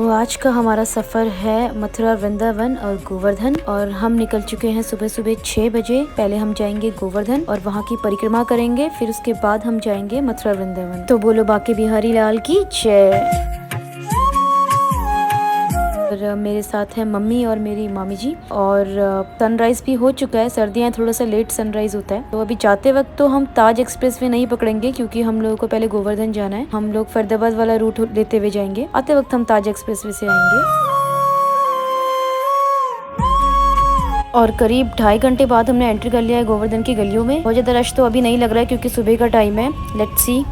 तो आज का हमारा सफ़र है मथुरा, वृंदावन और गोवर्धन। और हम निकल चुके हैं सुबह सुबह 6 बजे। पहले हम जाएंगे गोवर्धन और वहाँ की परिक्रमा करेंगे, फिर उसके बाद हम जाएंगे मथुरा वृंदावन। तो बोलो बांके बिहारी लाल की जय। और मेरे साथ है मम्मी और मेरी मामी जी। और सनराइज भी हो चुका है, सर्दियाँ थोड़ा सा लेट सनराइज होता है। तो अभी जाते वक्त तो हम ताज एक्सप्रेस वे नहीं पकड़ेंगे क्योंकि हम लोगों को पहले गोवर्धन जाना है। हम लोग फरीदाबाद वाला रूट लेते हुए जाएंगे। आते वक्त हम ताज एक्सप्रेस वे से आएंगे। और करीब 2.5 घंटे बाद हमने एंट्री कर लिया है गोवर्धन की गलियों में। बहुत ज़्यादा रश तो अभी नहीं लग रहा है क्योंकि सुबह का टाइम है। Let's see.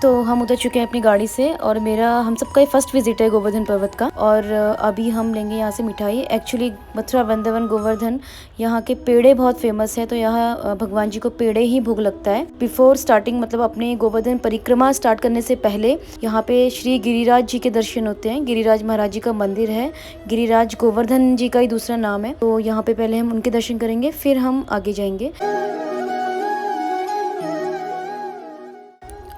तो हम उतर चुके हैं अपनी गाड़ी से और मेरा हम सबका ये फर्स्ट विजिट है गोवर्धन पर्वत का। और अभी हम लेंगे यहाँ से मिठाई। एक्चुअली मथुरा, वृंदावन, गोवर्धन यहाँ के पेड़े बहुत फेमस है। तो यहाँ भगवान जी को पेड़े ही भोग लगता है। बिफोर स्टार्टिंग मतलब अपने गोवर्धन परिक्रमा स्टार्ट करने से पहले यहाँ पे श्री गिरिराज जी के दर्शन होते हैं। गिरिराज महाराज जी का मंदिर है। गिरिराज गोवर्धन जी का ही दूसरा नाम है। तो यहाँ पे पहले हम उनके दर्शन करेंगे, फिर हम आगे जाएंगे।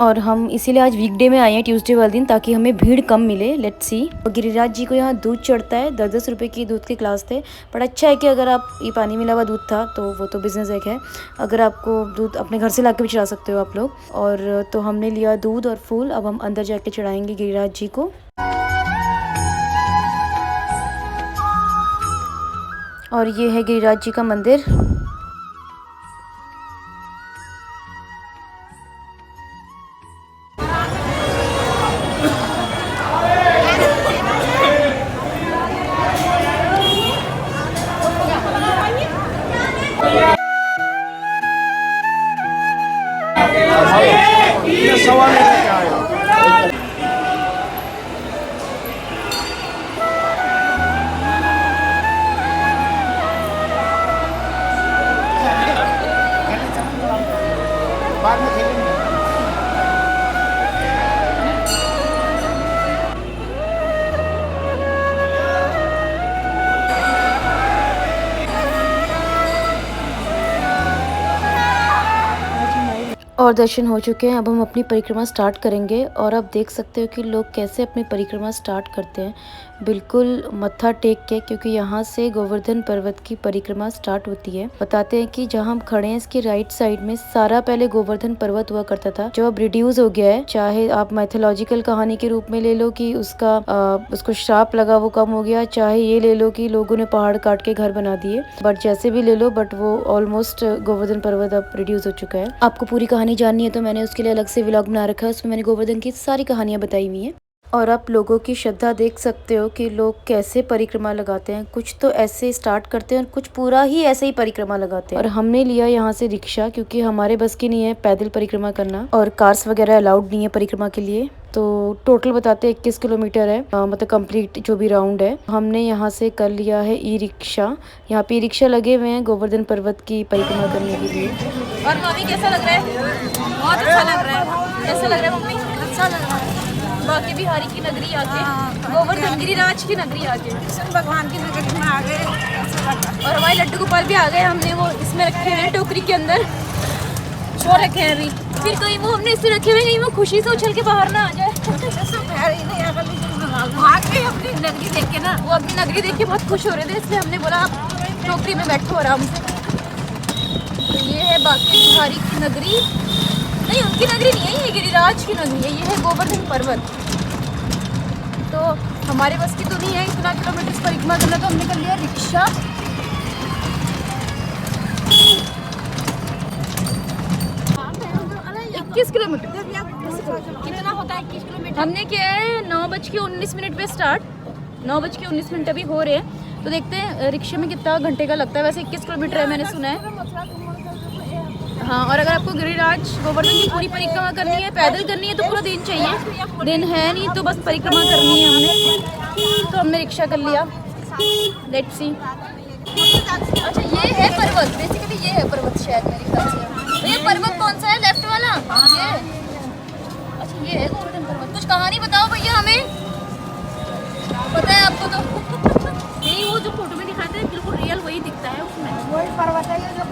और हम इसीलिए आज वीकडे में आए हैं, ट्यूसडे वाले दिन, ताकि हमें भीड़ कम मिले। Let's see. गिरिराज जी को यहाँ दूध चढ़ता है। 10-10 रुपए की दूध के ग्लास थे। बट अच्छा है कि अगर आप, ये पानी मिला हुआ दूध था तो वो तो बिजनेस एक है, अगर आपको दूध अपने घर से ला के भी चढ़ा सकते हो आप लोग। और तो हमने लिया दूध और फूल। अब हम अंदर जाके चढ़ाएंगे गिरिराज जी को। और ये है गिरिराज जी का मंदिर। बाद में खेलेंगे। और दर्शन हो चुके हैं। अब हम अपनी परिक्रमा स्टार्ट करेंगे। और आप देख सकते हो कि लोग कैसे अपनी परिक्रमा स्टार्ट करते हैं, बिल्कुल मत्था टेक के, क्योंकि यहाँ से गोवर्धन पर्वत की परिक्रमा स्टार्ट होती है। बताते हैं कि जहाँ हम खड़े हैं इसकी राइट साइड में सारा पहले गोवर्धन पर्वत हुआ करता था, जो अब रिड्यूस हो गया है। चाहे आप मैथोलॉजिकल कहानी के रूप में ले लो कि उसको श्राप लगा वो कम हो गया, चाहे ये ले लो कि लोगों ने पहाड़ काट के घर बना दिए। बट जैसे भी ले लो, बट वो ऑलमोस्ट गोवर्धन पर्वत अब रिड्यूस हो चुका है। आपको पूरी कहानी जाननी है तो मैंने उसके लिए अलग से व्लॉग बना रखा है। उसमें मैंने गोवर्धन की सारी कहानियां बताई हुई हैं। और आप लोगों की श्रद्धा देख सकते हो कि लोग कैसे परिक्रमा लगाते हैं। कुछ तो ऐसे स्टार्ट करते हैं और कुछ पूरा ही ऐसे ही परिक्रमा लगाते हैं। और हमने लिया यहाँ से रिक्शा, क्योंकि हमारे बस की नहीं है पैदल परिक्रमा करना, और कार्स वगैरह अलाउड नहीं है परिक्रमा के लिए। तो टोटल बताते 21 किलोमीटर है, मतलब कंप्लीट जो भी राउंड है। हमने यहाँ से कर लिया है ई रिक्शा। यहाँ पे ई रिक्शा लगे हुए हैं गोवर्धन पर्वत की परिक्रमा करने के लिए। और मम्मी कैसा लग रहा है? बहुत अच्छा लग रहा है। कैसा लग रहा है मम्मी? अच्छा लग रहा है। बांके बिहारी की नगरी आके, गोवर्धन गिरिराज की नगरी आके, कृष्ण भगवान की नगरी में आ गए। और हमारे लड्डू गोपाल भी आ गए। हमने वो इसमें रखे हैं टोकरी के अंदर, छोड़ रखे हैं अभी। फिर कहीं वो हमने इसमें रखे हुए, कहीं वो खुशी से उछल के बाहर ना आ जाए। अपनी नगरी देख के ना, वो अपनी नगरी देख के बहुत खुश हो रहे थे, इसलिए हमने बोला आप टोकरी में बैठो आराम से। तो ये है बांके बिहारी की नगरी। नहीं, उनकी नगरी नहीं है, ये गिरिराज की नगरी है। ये है गोवर्धन पर्वत। तो हमारे बस की तो नहीं है इतना किलोमीटर परिक्रमा करना, तो हमने कर लिया रिक्शा। 21 किलोमीटर कितना होता है? 21 किलोमीटर हमने किया है 9:19 पे स्टार्ट। 9:19 अभी हो रहे हैं। तो देखते हैं रिक्शे में कितना घंटे का लगता है। वैसे 21 किलोमीटर है मैंने सुना है। हाँ, और अगर आपको गिरिराज गोवर्धन की पूरी परिक्रमा करनी है, पैदल करनी है तो पूरा दिन चाहिए। दिन है नहीं तो बस परिक्रमा करनी है हमने, तो हमने रिक्शा कर लिया। Let's see. अच्छा ये है पर्वत, बेसिकली ये है पर्वत शायद मेरे ख्याल से। तो ये पर्वत कौन सा है, लेफ्ट वाला? ये अच्छा ये है गोवर्धन पर्वत। कुछ कहानी बताओ भैया हमें, पता है आपको तो? नहीं, वो जो फोटो में दिखाते हैं बिल्कुल रियल वही दिखता है उसमें, वही पर्वत है जो।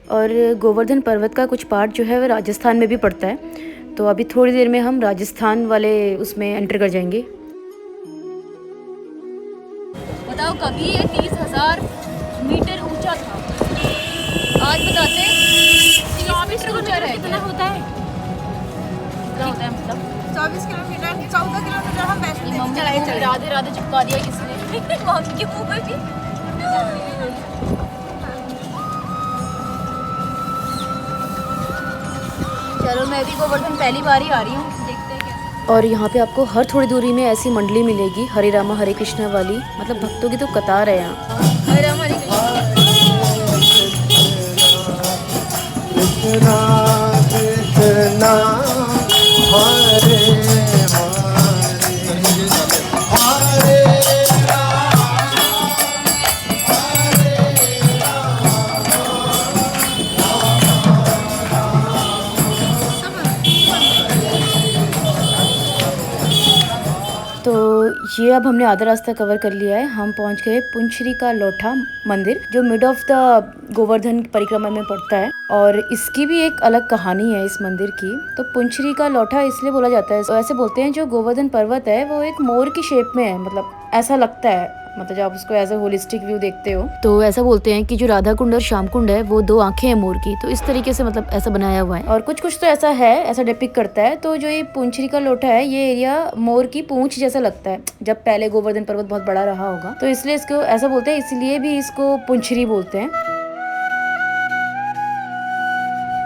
और गोवर्धन पर्वत का कुछ पार्ट जो है वो राजस्थान में भी पड़ता है, तो अभी थोड़ी देर में हम राजस्थान वाले उसमें एंटर कर जाएंगे। बताओ कभी ये 30,000 मीटर ऊंचा था, आज बताते हैं 24 किलोमीटर कितना होता है? कितना होता है मतलब 24 किलोमीटर, 14 किलोमीटर हम वैष्णो देवी चढ़ाई चढ़े। राधे राधे चिपका दिया किसने मम्मी के मुंह में भी। चलो मैं भी गोवर्धन पहली बार ही आ रही हूँ, देखते हैं कैसे। और यहाँ पे आपको हर थोड़ी दूरी में ऐसी मंडली मिलेगी हरे रामा हरे कृष्णा वाली, मतलब भक्तों की तो कतार है यहाँ। हरे राम हरे कृष्णा कृष्णा हरे तो ये अब हमने आधा रास्ता कवर कर लिया है। हम पहुंच गए पुंचरी का लोठा मंदिर, जो मिड ऑफ द गोवर्धन परिक्रमा में पड़ता है, और इसकी भी एक अलग कहानी है इस मंदिर की। तो पुंचरी का लोठा इसलिए बोला जाता है, तो ऐसे बोलते हैं जो गोवर्धन पर्वत है वो एक मोर की शेप में है, मतलब ऐसा लगता है, मतलब जब आप उसको एज ए होलिस्टिक व्यू देखते हो तो ऐसा बोलते हैं कि जो राधा कुंड और श्याम कुंड है वो 2 आंखें हैं मोर की, तो इस तरीके से मतलब ऐसा बनाया हुआ है। और कुछ कुछ तो ऐसा है, ऐसा डिपिक्ट करता है। तो जो ये पुंचरी का लोठा है, ये एरिया मोर की पूंछ जैसा लगता है, जब पहले गोवर्धन पर्वत बहुत बड़ा रहा होगा, तो इसलिए इसको ऐसा बोलते हैं, इसलिए भी इसको पुंचरी बोलते हैं।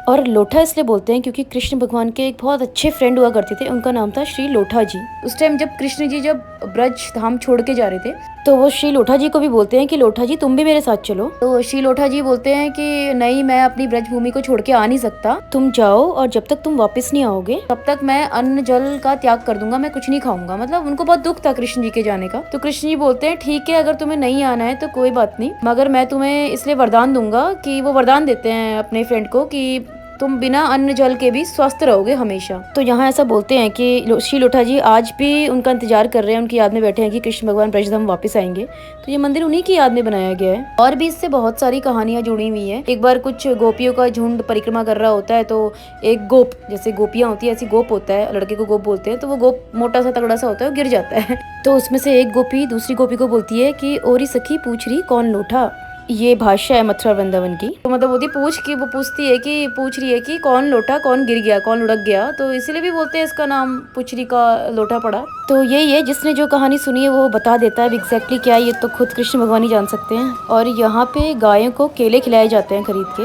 और लोठा इसलिए बोलते हैं क्योंकि कृष्ण भगवान के एक बहुत अच्छे फ्रेंड हुआ करते थे, उनका नाम था श्री लोठा जी। उस टाइम जब कृष्ण जी जब ब्रज धाम छोड़ के जा रहे थे, तो वो श्री लोठा जी को भी बोलते हैं कि लोठा जी तुम भी मेरे साथ चलो। तो श्री लोठा जी बोलते हैं कि नहीं, मैं अपनी ब्रज भूमि को छोड़ के आ नहीं सकता, तुम जाओ, और जब तक तुम वापस नहीं आओगे तब तक मैं अन्न जल का त्याग कर दूंगा, मैं कुछ नहीं खाऊंगा। मतलब उनको बहुत दुख था कृष्ण जी के जाने का। तो कृष्ण जी बोलते हैं ठीक है, अगर तुम्हें नहीं आना है तो कोई बात नहीं, मगर मैं तुम्हें इसलिए वरदान दूंगा, कि वो वरदान देते हैं अपने फ्रेंड को कि तुम बिना अन्न जल के भी स्वस्थ रहोगे हमेशा। तो यहाँ ऐसा बोलते हैं कि श्री लोठा जी आज भी उनका इंतजार कर रहे हैं, उनकी याद में बैठे हैं कि कृष्ण भगवान ब्रजधाम वापस आएंगे। तो ये मंदिर उन्हीं की याद में बनाया गया है। और भी इससे बहुत सारी कहानियां जुड़ी हुई हैं। एक बार कुछ गोपियों का झुंड परिक्रमा कर रहा होता है, तो एक गोप, जैसे गोपियां होती है ऐसी गोप होता है, लड़के को गोप बोलते हैं, तो वो गोप मोटा सा तगड़ा सा होता है, वो गिर जाता है। तो उसमें से एक गोपी दूसरी गोपी को बोलती है कि ओरी सखी पूछ रही कौन लोठा। ये भाषा है मथुरा वृंदावन की। तो मतलब वो पूछती है कि पूछ रही है कि कौन लोटा, कौन गिर गया, कौन लुढ़क गया, तो इसीलिए भी बोलते हैं इसका नाम पुचरी का लोटा पड़ा। तो यही है, जिसने जो कहानी सुनी है वो बता देता है एग्जैक्टली क्या है, ये तो खुद कृष्ण भगवान ही जान सकते हैं। और यहाँ पे गायों को केले खिलाए जाते हैं खरीद के।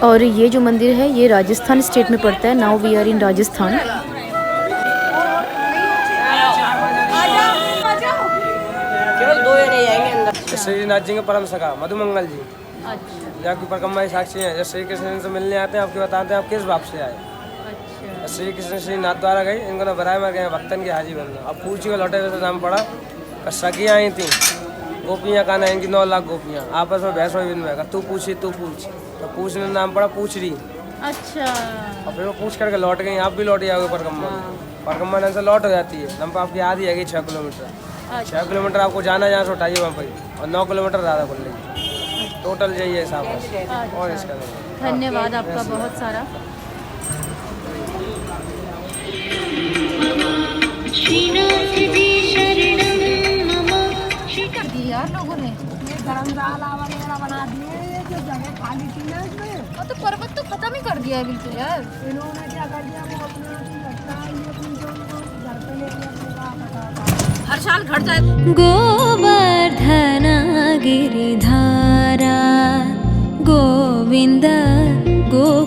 और ये जो मंदिर है ये राजस्थान स्टेट में पड़ता है। Now we are in Rajasthan. केवल 2 जने जाएंगे अंदर। श्रीनाथ जी के परम सखा मधुमंगल जी, अच्छा, की परिक्रमा साक्षी हैं। जब श्री कृष्ण से मिलने आते हैं, आपके बताते हैं आप किस बाप से आए। अच्छा, श्री कृष्ण श्रीनाथ द्वारा गए, इनको ना बराए में गए भक्तन की हाजी बनना। अब पूछी का लौटे वैसे नाम पड़ा, सखियाँ आई थी, गोपियाँ का इनकी 9 लाख गोपियाँ आपस में बहस हुई, इनमें तू पूछी तू पूछ, तो पूछने नाम पड़ा पूछरी। अच्छा, और फिर वो पूछ करके लौट गई। आप भी लौट जाओगे परिक्रमा, परिक्रमा ढंग से लौट हो जाती है। नंबर आपकी आधी है 6 किलोमीटर। 6 किलोमीटर आपको जाना जहाँ से उठाइए वहाँ पर, और 9 किलोमीटर ज़्यादा कर लीजिए, टोटल जाइए हिसाब से। और इसका धन्यवाद आपका बहुत सारा। यार लोगों ने धर्मशाला वगैरह बना दिए, जो जगह खाली थी ना इसमें, और तो पर्वत तो खत्म ही कर दिया है बिल्कुल यार। इन्होंने क्या कर दिया, वो अपना लगता है ये अपनी जो घर पे लेके हर साल घट जाए। गोवर्धन गिरिधारा गोवर्धन गोविंद गोकुलपालक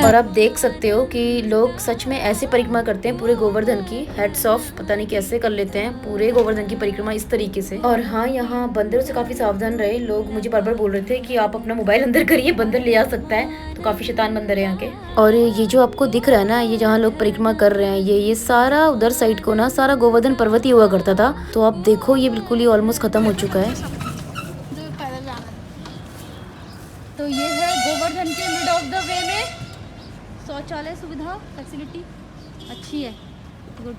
और आप देख सकते हो कि लोग सच में ऐसे परिक्रमा करते हैं पूरे गोवर्धन की। हेड्स ऑफ, पता नहीं कैसे कर लेते हैं पूरे गोवर्धन की परिक्रमा इस तरीके से। और हाँ, यहाँ बंदरों से काफी सावधान रहे। लोग मुझे बार बार बोल रहे थे कि आप अपना मोबाइल अंदर करिए, बंदर ले आ सकता है। तो काफी शैतान बंदर है यहाँ के। और ये जो आपको दिख रहा है ना, ये जहाँ लोग परिक्रमा कर रहे हैं, ये सारा उधर साइड को ना सारा गोवर्धन पर्वत ही हुआ करता था। तो आप देखो ये बिल्कुल ही ऑलमोस्ट खत्म हो चुका है। तो ये है गोवर्धन के मिड ऑफ द वे में शौचालय सुविधा फैसिलिटी अच्छी है, गुड।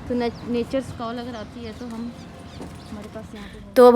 तो नेचर कॉल अगर आती है तो हम हमारे पास यहाँ पे तो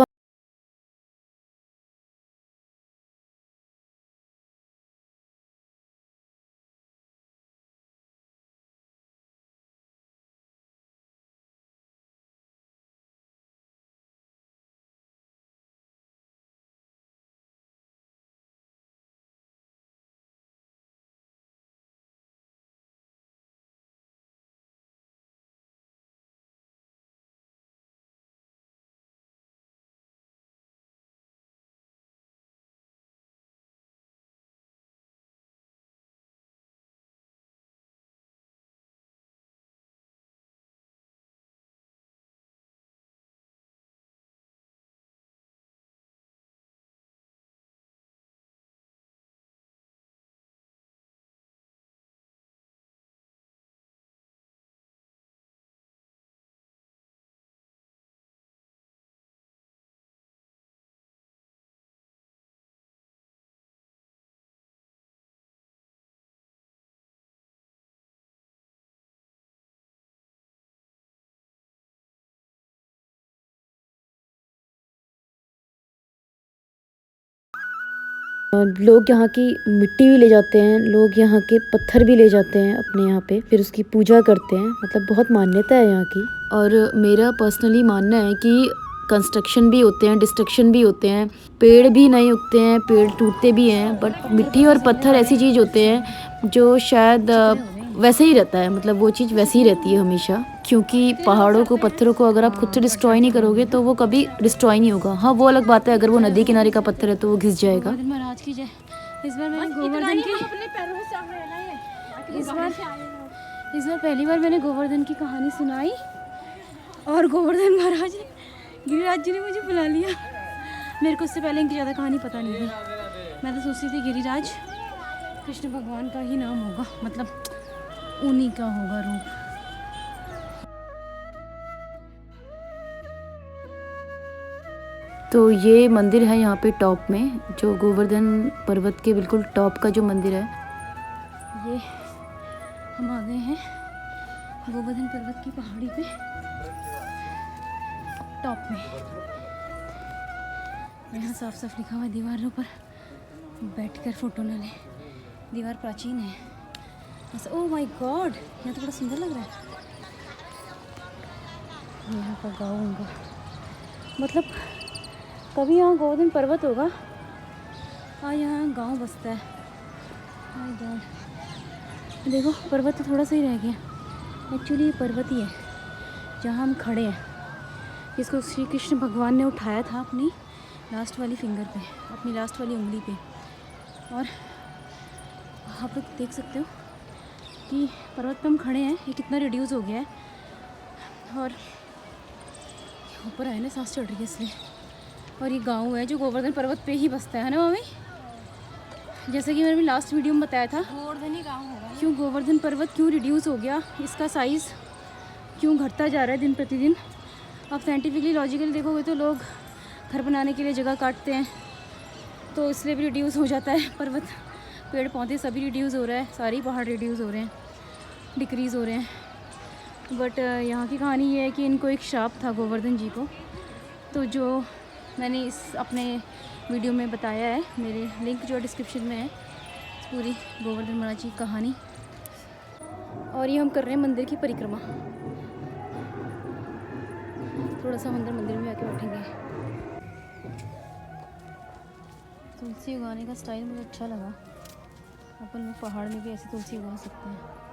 अब लोग यहाँ की मिट्टी भी ले जाते हैं, लोग यहाँ के पत्थर भी ले जाते हैं अपने यहाँ पे, फिर उसकी पूजा करते हैं। मतलब बहुत मान्यता है यहाँ की। और मेरा पर्सनली मानना है कि कंस्ट्रक्शन भी होते हैं, डिस्ट्रक्शन भी होते हैं, पेड़ भी नहीं उगते हैं, पेड़ टूटते भी हैं, बट मिट्टी और पत्थर ऐसी चीज़ होते हैं जो शायद वैसे ही रहता है। मतलब वो चीज़ वैसी ही रहती है हमेशा, क्योंकि पहाड़ों को, पत्थरों को अगर आप खुद से डिस्ट्रॉय नहीं करोगे तो वो कभी डिस्ट्रॉय नहीं होगा। हाँ, वो अलग बात है, अगर वो नदी किनारे का पत्थर है तो वो घिस जाएगा। महाराज की जय। इस बार मैंने गोवर्धन की इस बार पहली बार मैंने गोवर्धन की कहानी सुनाई और गोवर्धन महाराज गिरिराज जी ने मुझे बुला लिया। मेरे को उससे पहले इनकी ज़्यादा कहानी पता नहीं थी। मैं तो सोचती थी गिरिराज कृष्ण भगवान का ही नाम होगा, मतलब उन्हीं का होगा रूप। तो ये मंदिर है यहाँ पे टॉप में, जो गोवर्धन पर्वत के बिल्कुल टॉप का जो मंदिर है। ये हम आ गए हैं गोवर्धन पर्वत की पहाड़ी पे टॉप में। यहाँ साफ साफ लिखा हुआ है दीवारों पर बैठकर फोटो न लें। दीवार प्राचीन है ऐसा। ओह माय गॉड, यहाँ तो बड़ा सुंदर लग रहा है। यहाँ का गाँव होगा, मतलब कभी यहाँ गोवर्धन पर्वत होगा। हाँ, यहाँ गांव बसता है। माय गॉड, देखो पर्वत तो थोड़ा सा ही रह गया। एक्चुअली ये पर्वत ही है जहाँ हम खड़े हैं, जिसको श्री कृष्ण भगवान ने उठाया था अपनी लास्ट वाली फिंगर पे, अपनी लास्ट वाली उंगली पे। और आप लोग देख सकते हो कि पर्वत पे हम खड़े हैं, ये कितना रिड्यूस हो गया है। और ऊपर आए ना सांस चढ़ रही है इसलिए। और ये गांव है जो गोवर्धन पर्वत पे ही बसता है ना मम्मी, जैसे कि मैंने लास्ट वीडियो में बताया था। गोवर्धन ही गाँव होगा। क्यों गोवर्धन पर्वत क्यों रिड्यूस हो गया, इसका साइज़ क्यों घटता जा रहा है दिन प्रतिदिन। आप साइंटिफिकली लॉजिकली देखोगे तो लोग घर बनाने के लिए जगह काटते हैं, तो इसलिए भी रिड्यूस हो जाता है पर्वत। पेड़ पौधे सभी रिड्यूस हो रहा है, सारे पहाड़ रिड्यूस हो रहे हैं, डिक्रीज़ हो रहे हैं। बट यहाँ की कहानी ये है कि इनको एक श्राप था गोवर्धन जी को, तो जो मैंने इस अपने वीडियो में बताया है, मेरे लिंक जो डिस्क्रिप्शन में है, पूरी गोवर्धन महाराज जी की कहानी। और ये हम कर रहे हैं मंदिर की परिक्रमा। थोड़ा सा मंदिर में आके बैठेंगे। तुलसी उगाने का स्टाइल मुझे अच्छा लगा। अपन लोग पहाड़ में भी ऐसी तुलसी उगा सकते हैं।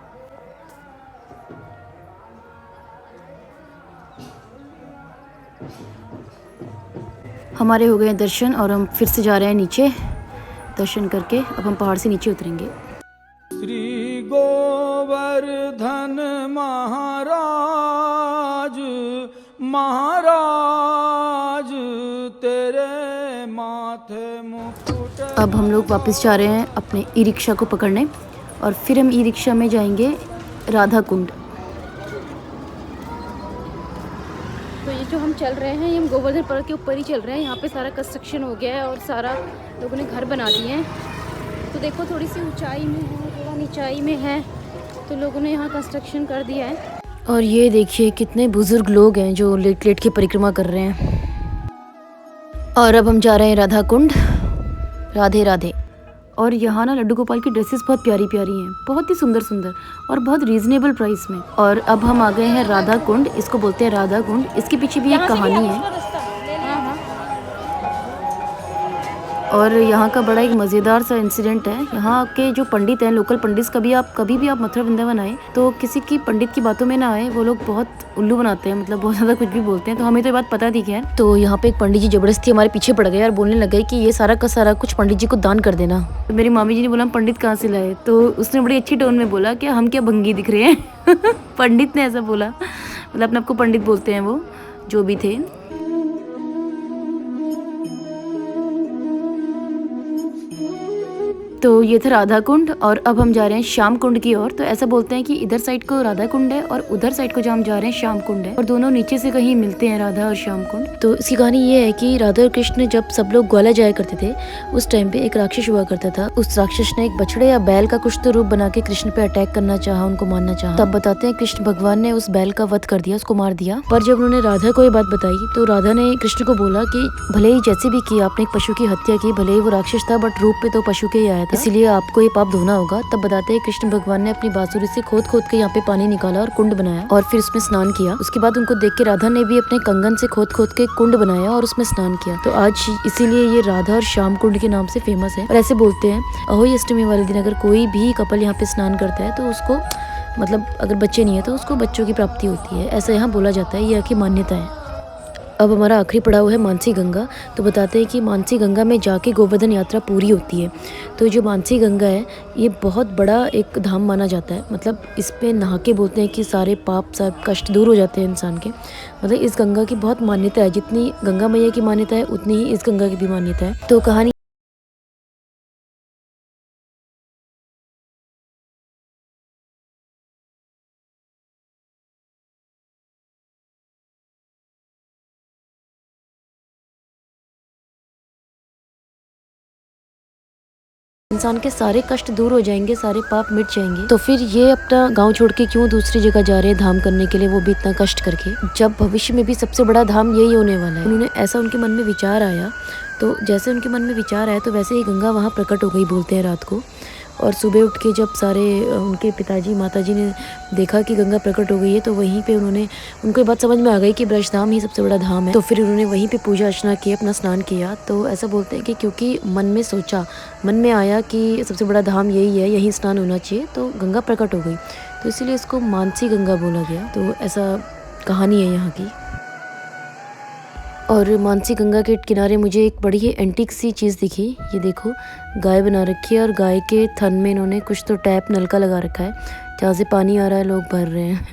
हमारे हो गए दर्शन और हम फिर से जा रहे हैं नीचे। दर्शन करके अब हम पहाड़ से नीचे उतरेंगे। श्री गोवर्धन महाराज महाराज तेरे माथे मुकुट। अब हम लोग वापस जा रहे हैं अपने ई रिक्शा को पकड़ने और फिर हम ई रिक्शा में जाएंगे राधा कुंड। तो ये जो हम चल रहे हैं ये हम गोवर्धन पर्वत के ऊपर ही चल रहे हैं। यहाँ पे सारा कंस्ट्रक्शन हो गया है और सारा लोगों ने घर बना दिए हैं। तो देखो थोड़ी सी ऊंचाई में है, थोड़ा नीचाई में है, तो लोगों ने यहाँ कंस्ट्रक्शन कर दिया है। और ये देखिए कितने बुजुर्ग लोग हैं जो लेट लेट के परिक्रमा कर रहे हैं। और अब हम जा रहे हैं राधा कुंड। राधे राधे। और यहाँ ना लड्डू गोपाल की ड्रेसेस बहुत प्यारी प्यारी हैं, बहुत ही सुंदर सुंदर और बहुत रीजनेबल प्राइस में। और अब हम आ गए हैं राधा कुंड। इसको बोलते हैं राधा कुंड। इसके पीछे भी एक कहानी है और यहाँ का बड़ा एक मज़ेदार सा इंसिडेंट है। यहाँ के जो पंडित हैं, लोकल पंडित, कभी भी आप मथुरा वृंदावन आए तो किसी की पंडित की बातों में ना आए। वो लोग बहुत उल्लू बनाते हैं, मतलब बहुत ज़्यादा कुछ भी बोलते हैं। तो हमें तो ये बात पता थी खैर। तो यहाँ पे एक पंडित जी जबरदस्ती हमारे पीछे पड़ गए और बोलने लगे कि ये सारा का सारा कुछ पंडित जी को दान कर देना। तो मेरी मामी जी ने बोला हम पंडित कहाँ से लाए? तो उसने बड़ी अच्छी टोन में बोला कि हम क्या भंगी दिख रहे हैं। पंडित ने ऐसा बोला, मतलब अपने आपको पंडित बोलते हैं वो जो भी थे। तो ये था राधा कुंड और अब हम जा रहे हैं श्याम कुंड की ओर। तो ऐसा बोलते हैं कि इधर साइड को राधा कुंड है और उधर साइड को जहाँ हम जा रहे हैं श्याम कुंड है और दोनों नीचे से कहीं मिलते हैं, राधा और श्याम कुंड। तो इसकी कहानी ये है कि राधा और कृष्ण जब सब लोग ग्वाला जाया करते थे उस टाइम पे एक राक्षस हुआ करता था। उस राक्षस ने एक बछड़े या बैल का कुछ तो रूप बना के कृष्ण पे अटैक करना चाहा, उनको मारना चाहा। तब बताते हैं कृष्ण भगवान ने उस बैल का वध कर दिया, उसको मार दिया। पर जब उन्होंने राधा को ये बात बताई तो राधा ने कृष्ण को बोला कि भले ही जैसे भी किया आपने एक पशु की हत्या की, भले ही वो राक्षस था बट रूप पे तो पशु के ही आया था, इसीलिए आपको ये पाप धोना होगा। तब बताते हैं कृष्ण भगवान ने अपनी बांसुरी से खोद खोद के यहाँ पे पानी निकाला और कुंड बनाया और फिर उसमें स्नान किया। उसके बाद उनको देख के राधा ने भी अपने कंगन से खोद खोद के कुंड बनाया और उसमें स्नान किया। तो आज इसीलिए ये राधा और श्याम कुंड के नाम से फेमस है। और ऐसे बोलते हैं अहोई अष्टमी वाले दिन अगर कोई भी कपल यहाँ पे स्नान करता है तो उसको, मतलब अगर बच्चे नहीं है तो उसको बच्चों की प्राप्ति होती है, ऐसा यहाँ बोला जाता है, यह की मान्यता है। अब हमारा आखिरी पड़ाव है मानसी गंगा। तो बताते हैं कि मानसी गंगा में जाके गोवर्धन यात्रा पूरी होती है। तो जो मानसी गंगा है ये बहुत बड़ा एक धाम माना जाता है। मतलब इस पे नहा के बोलते हैं कि सारे पाप सब कष्ट दूर हो जाते हैं इंसान के। मतलब इस गंगा की बहुत मान्यता है, जितनी गंगा मैया की मान्यता है उतनी ही इस गंगा की भी मान्यता है। तो कहानी इंसान के सारे कष्ट दूर हो जाएंगे, सारे पाप मिट जाएंगे। तो फिर ये अपना गांव छोड़ के क्यों दूसरी जगह जा रहे हैं धाम करने के लिए, वो भी इतना कष्ट करके, जब भविष्य में भी सबसे बड़ा धाम यही होने वाला है। उन्होंने ऐसा उनके मन में विचार आया, तो जैसे उनके मन में विचार आया तो वैसे ही गंगा वहाँ प्रकट हो गई बोलते हैं रात को। और सुबह उठ के जब सारे उनके पिताजी माताजी ने देखा कि गंगा प्रकट हो गई है तो वहीं पे उनको ये बात समझ में आ गई कि ब्रजधाम ही सबसे बड़ा धाम है। तो फिर उन्होंने वहीं पे पूजा अर्चना की, अपना स्नान किया। तो ऐसा बोलते हैं कि क्योंकि मन में सोचा, मन में आया कि सबसे बड़ा धाम यही है, यहीं स्नान होना चाहिए, तो गंगा प्रकट हो गई। तो इसीलिए इसको मानसी गंगा बोला गया। तो ऐसा कहानी है यहाँ की। और मानसी गंगा के किनारे मुझे एक बड़ी ही एंटीक सी चीज़ दिखी। ये देखो गाय बना रखी है और गाय के थन में इन्होंने कुछ तो टैप नलका लगा रखा है जहाँ से पानी आ रहा है, लोग भर रहे हैं।